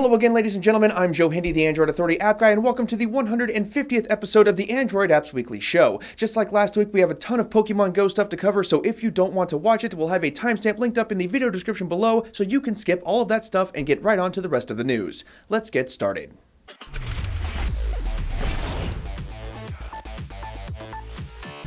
Hello again, ladies and gentlemen, I'm Joe Hindy, the Android Authority app guy, and welcome to the 150th episode of the Android Apps Weekly Show. Just like last week, we have a ton of Pokemon Go stuff to cover, so if you don't want to watch it, we'll have a timestamp linked up in the video description below, so you can skip all of that stuff and get right on to the rest of the news. Let's get started.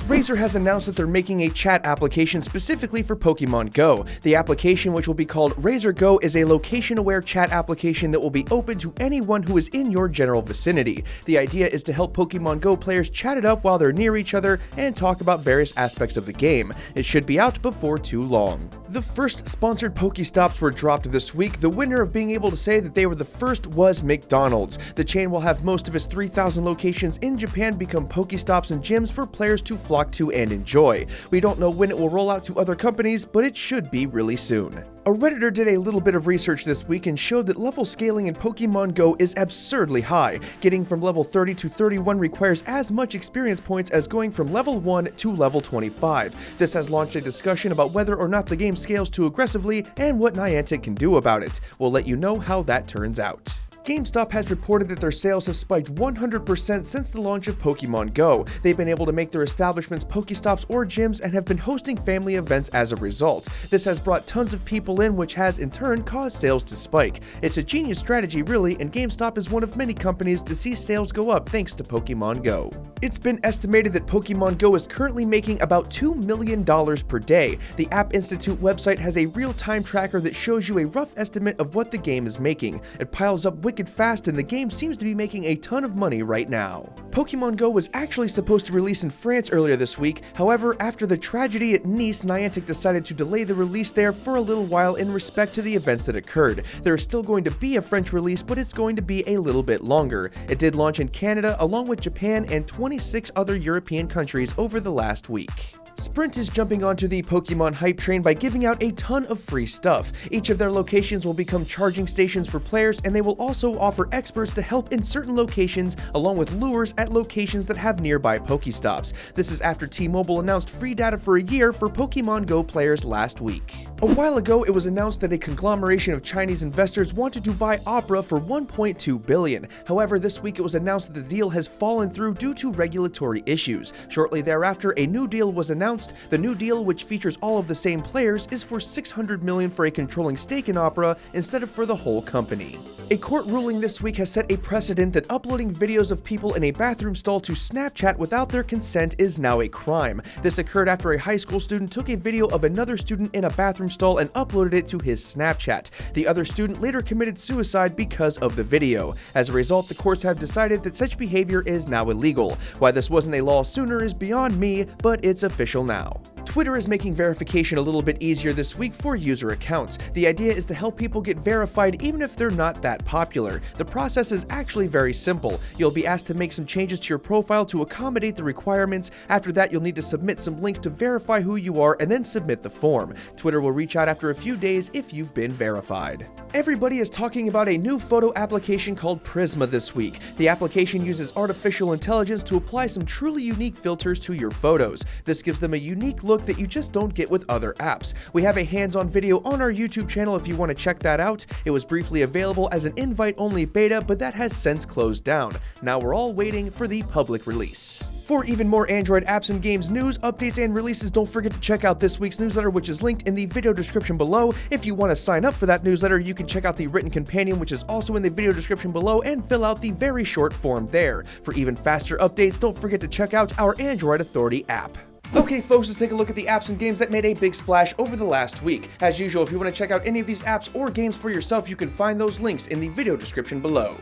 Razer has announced that they're making a chat application specifically for Pokemon Go. The application, which will be called Razer Go, is a location-aware chat application that will be open to anyone who is in your general vicinity. The idea is to help Pokemon Go players chat it up while they're near each other and talk about various aspects of the game. It should be out before too long. The first sponsored Pokestops were dropped this week. The winner of being able to say that they were the first was McDonald's. The chain will have most of its 3,000 locations in Japan become Pokestops and gyms for players to flock to and enjoy. We don't know when it will roll out to other companies, but it should be really soon. A Redditor did a little bit of research this week and showed that level scaling in Pokemon Go is absurdly high. Getting from level 30 to 31 requires as much experience points as going from level 1 to level 25. This has launched a discussion about whether or not the game scales too aggressively and what Niantic can do about it. We'll let you know how that turns out. GameStop has reported that their sales have spiked 100% since the launch of Pokemon Go. They've been able to make their establishments Pokestops or gyms and have been hosting family events as a result. This has brought tons of people in, which has in turn caused sales to spike. It's a genius strategy really, and GameStop is one of many companies to see sales go up thanks to Pokemon Go. It's been estimated that Pokemon Go is currently making about $2 million per day. The App Institute website has a real-time tracker that shows you a rough estimate of what the game is making. It piles up wicked fast, and the game seems to be making a ton of money right now. Pokemon Go was actually supposed to release in France earlier this week. However, after the tragedy at Nice, Niantic decided to delay the release there for a little while in respect to the events that occurred. There is still going to be a French release, but it's going to be a little bit longer. It did launch in Canada along with Japan and 26 other European countries over the last week. Sprint is jumping onto the Pokemon hype train by giving out a ton of free stuff. Each of their locations will become charging stations for players, and they will also offer experts to help in certain locations, along with lures at locations that have nearby Pokestops. This is after T-Mobile announced free data for a year for Pokemon Go players last week. A while ago, it was announced that a conglomeration of Chinese investors wanted to buy Opera for $1.2 billion. However, this week it was announced that the deal has fallen through due to regulatory issues. Shortly thereafter, a new deal was announced. The new deal, which features all of the same players, is for $600 million for a controlling stake in Opera instead of for the whole company. A court ruling this week has set a precedent that uploading videos of people in a bathroom stall to Snapchat without their consent is now a crime. This occurred after a high school student took a video of another student in a bathroom stall and uploaded it to his Snapchat. The other student later committed suicide because of the video. As a result, the courts have decided that such behavior is now illegal. Why this wasn't a law sooner is beyond me, but it's official now. Twitter is making verification a little bit easier this week for user accounts. The idea is to help people get verified even if they're not that popular. The process is actually very simple. You'll be asked to make some changes to your profile to accommodate the requirements. After that, you'll need to submit some links to verify who you are and then submit the form. Twitter will reach out after a few days if you've been verified. Everybody is talking about a new photo application called Prisma this week. The application uses artificial intelligence to apply some truly unique filters to your photos. This gives them a unique look that you just don't get with other apps. We have a hands-on video on our YouTube channel if you want to check that out. It was briefly available as an invite-only beta, but that has since closed down. Now we're all waiting for the public release. For even more Android apps and games news, updates, and releases, don't forget to check out this week's newsletter, which is linked in the video description below. If you want to sign up for that newsletter, you can check out the written companion, which is also in the video description below, and fill out the very short form there. For even faster updates, don't forget to check out our Android Authority app. Okay folks, let's take a look at the apps and games that made a big splash over the last week. As usual, if you want to check out any of these apps or games for yourself, you can find those links in the video description below.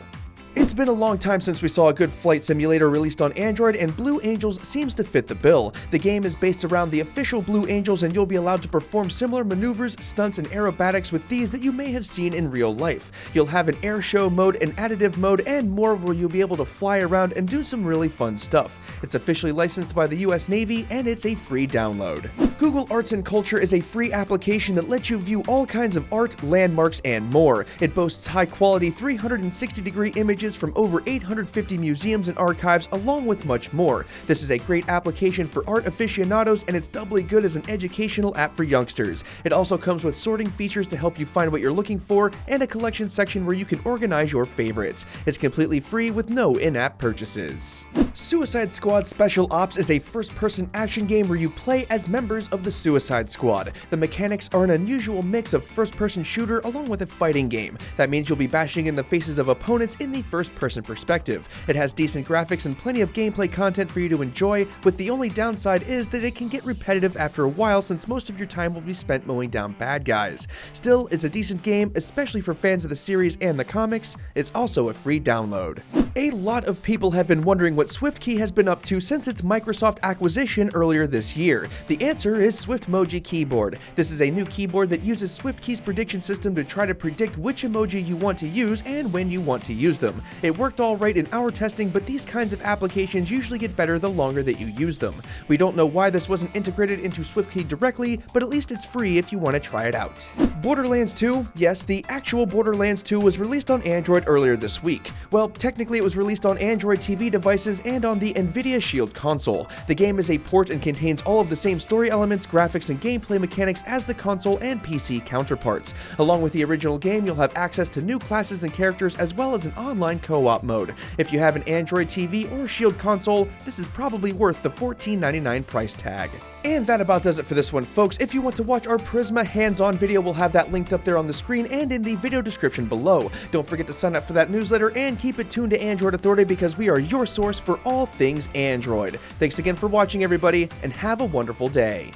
It's been a long time since we saw a good flight simulator released on Android, and Blue Angels seems to fit the bill. The game is based around the official Blue Angels, and you'll be allowed to perform similar maneuvers, stunts, and aerobatics with these that you may have seen in real life. You'll have an air show mode, an additive mode, and more where you'll be able to fly around and do some really fun stuff. It's officially licensed by the US Navy, and it's a free download. Google Arts and Culture is a free application that lets you view all kinds of art, landmarks, and more. It boasts high-quality 360-degree images from over 850 museums and archives, along with much more. This is a great application for art aficionados, and it's doubly good as an educational app for youngsters. It also comes with sorting features to help you find what you're looking for, and a collection section where you can organize your favorites. It's completely free with no in-app purchases. Suicide Squad Special Ops is a first-person action game where you play as members of the Suicide Squad. The mechanics are an unusual mix of first-person shooter along with a fighting game. That means you'll be bashing in the faces of opponents in the first-person perspective. It has decent graphics and plenty of gameplay content for you to enjoy, with the only downside is that it can get repetitive after a while since most of your time will be spent mowing down bad guys. Still, it's a decent game, especially for fans of the series and the comics. It's also a free download. A lot of people have been wondering what SwiftKey has been up to since its Microsoft acquisition earlier this year. The answer is Swiftmoji Keyboard. This is a new keyboard that uses SwiftKey's prediction system to try to predict which emoji you want to use and when you want to use them. It worked all right in our testing, but these kinds of applications usually get better the longer that you use them. We don't know why this wasn't integrated into SwiftKey directly, but at least it's free if you want to try it out. Borderlands 2? Yes, the actual Borderlands 2 was released on Android earlier this week. Well, technically it was released on Android TV devices and on the Nvidia Shield console. The game is a port and contains all of the same story elements, graphics, and gameplay mechanics as the console and PC counterparts. Along with the original game, you'll have access to new classes and characters as well as an online co-op mode. If you have an Android TV or Shield console, this is probably worth the $14.99 price tag. And that about does it for this one, folks. If you want to watch our Prisma hands-on video, we'll have that linked up there on the screen and in the video description below. Don't forget to sign up for that newsletter and keep it tuned to Android Authority because we are your source for all things Android. Thanks again for watching, everybody, and have a wonderful day.